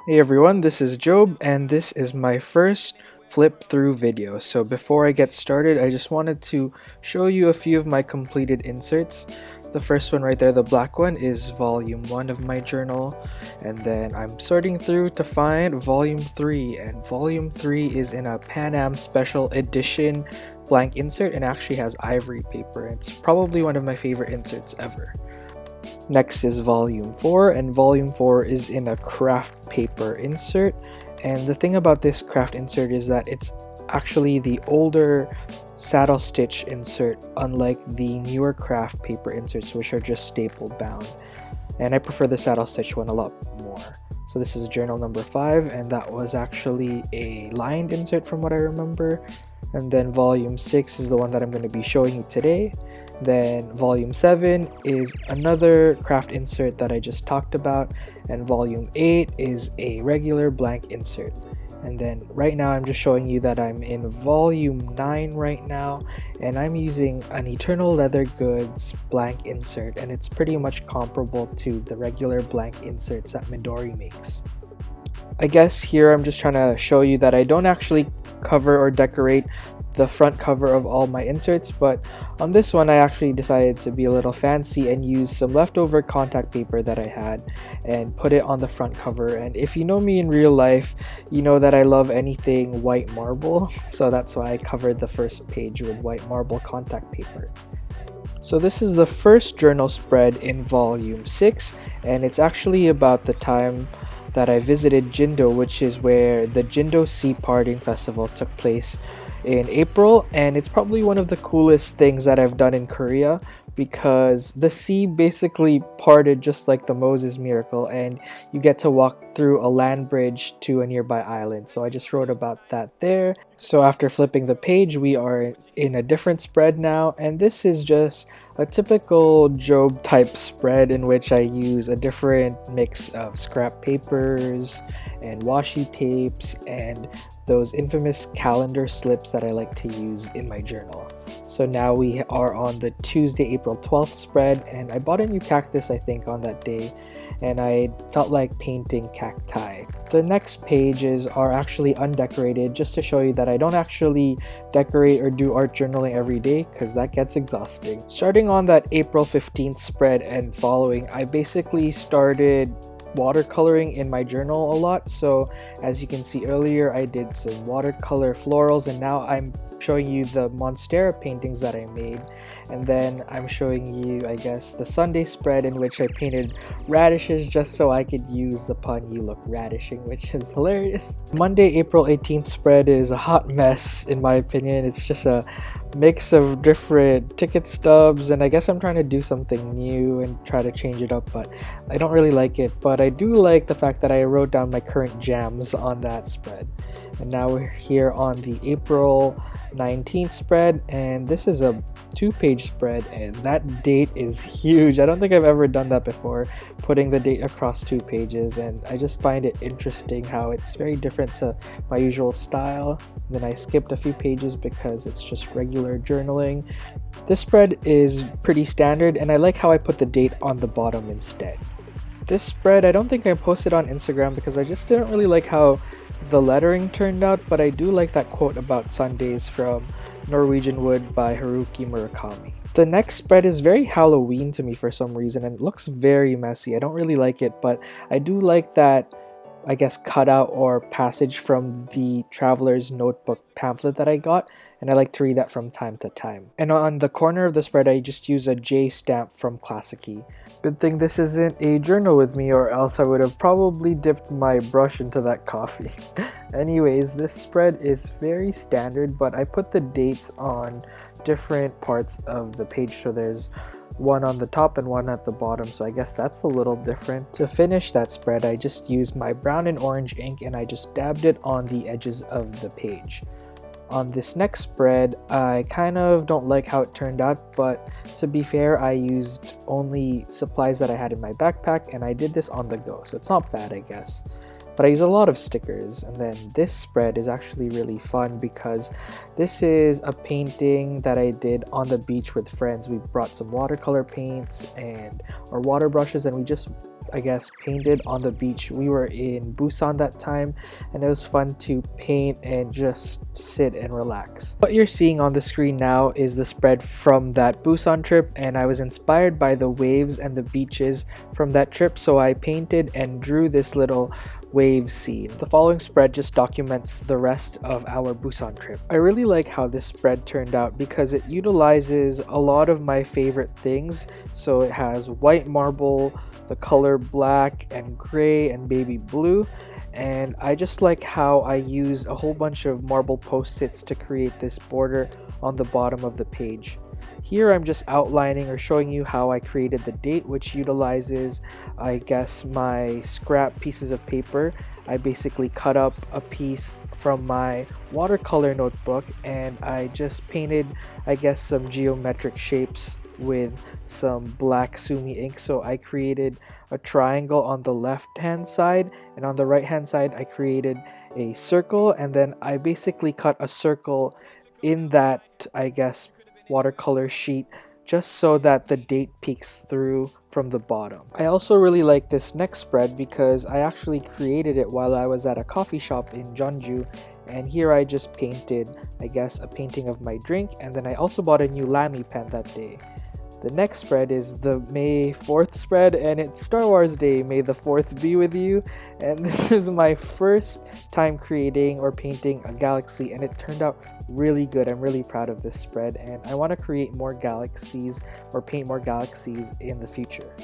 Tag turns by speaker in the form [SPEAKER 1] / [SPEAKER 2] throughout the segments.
[SPEAKER 1] Hey everyone, this is Job, and this is my first flip through video. So before I get started, I just wanted to show you a few of my completed inserts. The first one right there, the black one, is volume 1 of my journal, and then I'm sorting through to find volume 3, and volume 3 is in a Pan Am special edition blank insert and actually has ivory paper. It's probably one of my favorite inserts ever. Next is volume 4, and volume 4 is in a craft paper insert. And the thing about this craft insert is that it's actually the older saddle stitch insert, unlike the newer craft paper inserts, which are just staple bound. And I prefer the saddle stitch one a lot more. So this is journal number 5, and that was actually a lined insert from what I remember. And then volume 6 is the one that I'm going to be showing you today. Then volume 7 is another craft insert that I just talked about, and volume 8 is a regular blank insert. And then right now I'm just showing you that I'm in volume 9 right now, and I'm using an Eternal Leather Goods blank insert, and it's pretty much comparable to the regular blank inserts that Midori makes. I guess here I'm just trying to show you that I don't actually cover or decorate the front cover of all my inserts, but on this one I actually decided to be a little fancy and use some leftover contact paper that I had and put it on the front cover. And if you know me in real life, you know that I love anything white marble, so that's why I covered the first page with white marble contact paper. So this is the first journal spread in volume 6, and it's actually about the time that I visited Jindo, which is where the Jindo Sea Parting Festival took place in April, and it's probably one of the coolest things that I've done in Korea because the sea basically parted just like the Moses miracle, and you get to walk through a land bridge to a nearby island. So I just wrote about that there. So after flipping the page, we are in a different spread now, and this is just a typical Job type spread in which I use a different mix of scrap papers and washi tapes and those infamous calendar slips that I like to use in my journal. So now we are on the Tuesday, April 12th spread, and I bought a new cactus I think on that day, and I felt like painting cacti. The next pages are actually undecorated, just to show you that I don't actually decorate or do art journaling every day because that gets exhausting. Starting on that April 15th spread and following, I basically started watercoloring in my journal a lot. So as you can see earlier, I did some watercolor florals, and now I'm showing you the Monstera paintings that I made. And then I'm showing you, I guess, the Sundae spread in which I painted radishes just so I could use the pun "you look radishing," which is hilarious. Monday, April 18th spread is a hot mess in my opinion. It's just a mix of different ticket stubs, and I guess I'm trying to do something new and try to change it up, but I don't really like it. But I do like the fact that I wrote down my current jams on that spread. And now we're here on the April 19th spread, and this is a 2-page spread, and that date is huge. I don't think I've ever done that before, putting the date across 2 pages, and I just find it interesting how it's very different to my usual style. Then I skipped a few pages because it's just regular journaling. This spread is pretty standard, and I like how I put the date on the bottom instead. This spread I don't think I posted on Instagram because I just didn't really like how the lettering turned out, but I do like that quote about Sundays from Norwegian Wood by Haruki Murakami. The next spread is very Halloween to me for some reason, and it looks very messy. I don't really like it, but I do like that, I guess, cutout or passage from the Traveler's Notebook pamphlet that I got, and I like to read that from time to time. And on the corner of the spread, I just use a J stamp from Classicy. Good thing this isn't a journal with me, or else I would have probably dipped my brush into that coffee. Anyways, this spread is very standard, but I put the dates on different parts of the page, so there's one on the top and one at the bottom, so I guess that's a little different. To finish that spread, I just used my brown and orange ink and I just dabbed it on the edges of the page. On this next spread, I kind of don't like how it turned out, but to be fair, I used only supplies that I had in my backpack, and I did this on the go, so it's not bad, I guess. But I use a lot of stickers. And then this spread is actually really fun because this is a painting that I did on the beach with friends. We brought some watercolor paints and our water brushes, and we just I guess, painted on the beach. We were in Busan that time, and it was fun to paint and just sit and relax. What you're seeing on the screen now is the spread from that Busan trip, and I was inspired by the waves and the beaches from that trip, so I painted and drew this little wave scene. The following spread just documents the rest of our Busan trip. I really like how this spread turned out because it utilizes a lot of my favorite things. So it has white marble, the color black and gray and baby blue, and I just like how I used a whole bunch of marble post-its to create this border on the bottom of the page. Here I'm just outlining or showing you how I created the date, which utilizes, I guess, my scrap pieces of paper. I basically cut up a piece from my watercolor notebook and I just painted, I guess, some geometric shapes with some black sumi ink. So I created a triangle on the left hand side, and on the right hand side I created a circle, and then I basically cut a circle in that, I guess, watercolor sheet just so that the date peeks through from the bottom. I also really like this next spread because I actually created it while I was at a coffee shop in Jeonju, and here I just painted, I guess, a painting of my drink, and then I also bought a new Lamy pen that day. The next spread is the May 4th spread, and it's Star Wars Day. May the 4th be with you. And this is my first time creating or painting a galaxy, and it turned out really good. I'm really proud of this spread, and I want to create more galaxies or paint more galaxies in the future.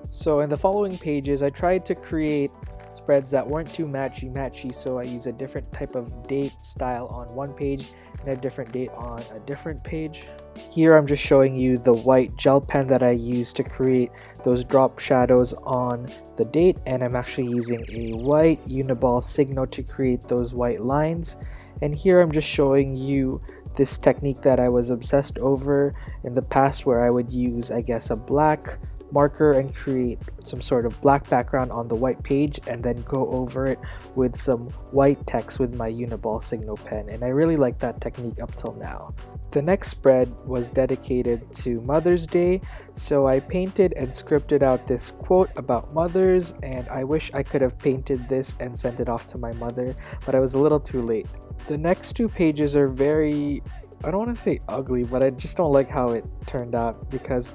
[SPEAKER 1] So in the following pages, I tried to create spreads that weren't too matchy, so I use a different type of date style on one page and a different date on a different page. Here I'm just showing you the white gel pen that I used to create those drop shadows on the date, and I'm actually using a white Uniball Signo to create those white lines. And here I'm just showing you this technique that I was obsessed over in the past, where I would use, I guess, a black marker and create some sort of black background on the white page and then go over it with some white text with my Uniball Signo pen, and I really like that technique up till now. The next spread was dedicated to Mother's Day, so I painted and scripted out this quote about mothers, and I wish I could have painted this and sent it off to my mother, but I was a little too late. The next two pages are very, I don't want to say ugly, but I just don't like how it turned out because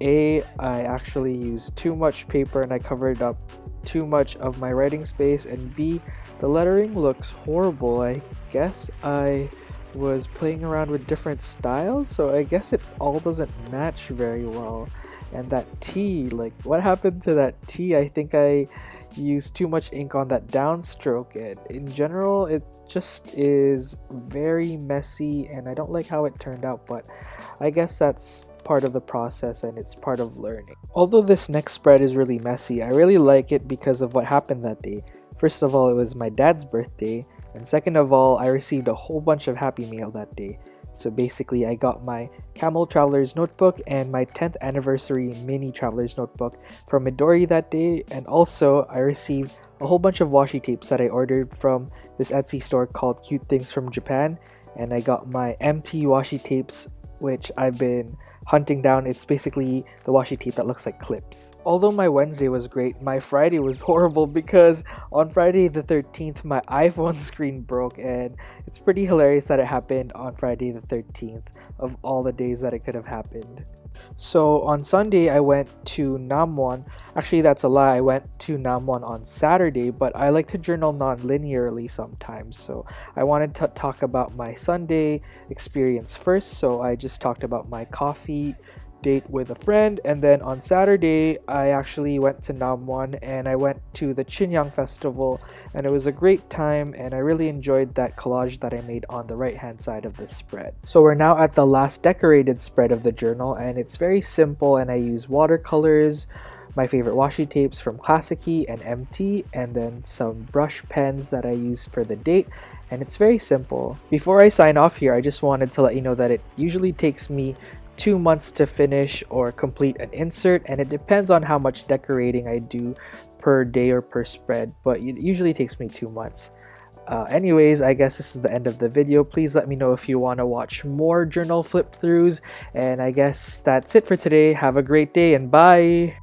[SPEAKER 1] I actually used too much paper and I covered up too much of my writing space, and B, the lettering looks horrible. I guess I was playing around with different styles, so I guess it all doesn't match very well. And that T, like, what happened to that T? I think I used too much ink on that downstroke, and in general it just is very messy and I don't like how it turned out, but I guess that's part of the process and it's part of learning. Although this next spread is really messy, I really like it because of what happened that day. First of all, it was my dad's birthday, and second of all, I received a whole bunch of Happy Mail that day. So basically, I got my Camel Traveler's Notebook and my 10th anniversary mini Traveler's Notebook from Midori that day, and also I received a whole bunch of washi tapes that I ordered from this Etsy store called Cute Things from Japan, and I got my MT washi tapes, which I've been hunting down. It's basically the washi tape that looks like clips. Although my Wednesday was great, my Friday was horrible because on Friday the 13th my iPhone screen broke, and it's pretty hilarious that it happened on Friday the 13th of all the days that it could have happened. So on Sunday I went to Namwon. Actually, that's a lie. I went to Namwon on Saturday, but I like to journal non-linearly sometimes. So I wanted to talk about my Sunday experience first. So I just talked about my coffee date with a friend, and then on Saturday I actually went to Namwon and I went to the Chinyang festival, and it was a great time and I really enjoyed that collage that I made on the right hand side of the spread. So we're now at the last decorated spread of the journal, and it's very simple, and I use watercolors, my favorite washi tapes from Classicy and MT, and then some brush pens that I used for the date, and it's very simple. Before I sign off here, I just wanted to let you know that it usually takes me 2 months to finish or complete an insert, and it depends on how much decorating I do per day or per spread, but it usually takes me 2 months. Anyways, I guess this is the end of the video. Please let me know if you want to watch more journal flip throughs, and I guess that's it for today. Have a great day and bye!